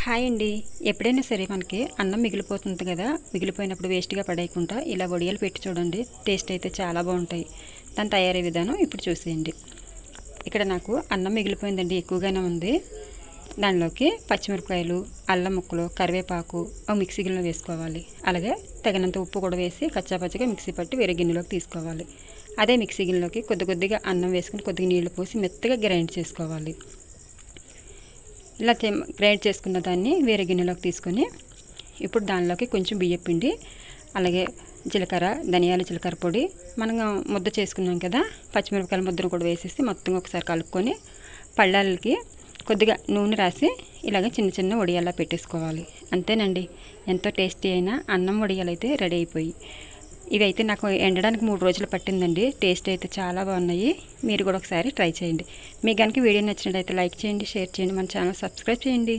Hi అండి. ఎప్పుడైనా సరే మనకి అన్నం మిగిలిపోతుంది కదా, మిగిలిపోయినప్పుడు వేస్ట్గా పడేయకుండా ఇలా వడియాలు పెట్టి చూడండి. టేస్ట్ అయితే చాలా బాగుంటాయి. దాని తయారీ విధానం ఇప్పుడు చూసేయండి. ఇక్కడ నాకు అన్నం మిగిలిపోయిందండి, ఎక్కువగానే ఉంది. దానిలోకి పచ్చిమిరపకాయలు, అల్లం ముక్కలు, కరివేపాకు మిక్సీ గిన్నెలో వేసుకోవాలి. అలాగే తగినంత ఉప్పు కూడా వేసి కచ్చాపచ్చిగా మిక్సీ పట్టి వేరే గిన్నెలోకి తీసుకోవాలి. అదే మిక్సీ గిన్నెలోకి కొద్దిగా అన్నం వేసుకుని కొద్దిగా నీళ్లు పోసి మెత్తగా గ్రైండ్ చేసుకోవాలి. ఇలా గ్రైండ్ చేసుకున్న దాన్ని వేరే గిన్నెలోకి తీసుకొని ఇప్పుడు దానిలోకి కొంచెం బియ్యం పిండి, అలాగే జీలకర్ర, ధనియాల జీలకర్ర పొడి, మనం ముద్ద చేసుకున్నాం కదా పచ్చిమిరపకాయల ముద్దను కూడా వేసేసి మొత్తం ఒకసారి కలుపుకొని పళ్ళాలకి కొద్దిగా నూనె రాసి ఇలాగ చిన్న చిన్న వడియాలా పెట్టేసుకోవాలి. అంతేనండి, ఎంతో టేస్టీ అయిన అన్నం వడియాలు అయితే రెడీ అయిపోయి. ఇవైతే నాకు ఎండడానికి 3 రోజులు పట్టిందండి. టేస్ట్ అయితే చాలా బాగున్నాయి. మీరు కూడా ఒకసారి ట్రై చేయండి. మీకు కనుక వీడియో నచ్చినట్లయితే లైక్ చేయండి, షేర్ చేయండి, మన ఛానల్ సబ్స్క్రైబ్ చేయండి.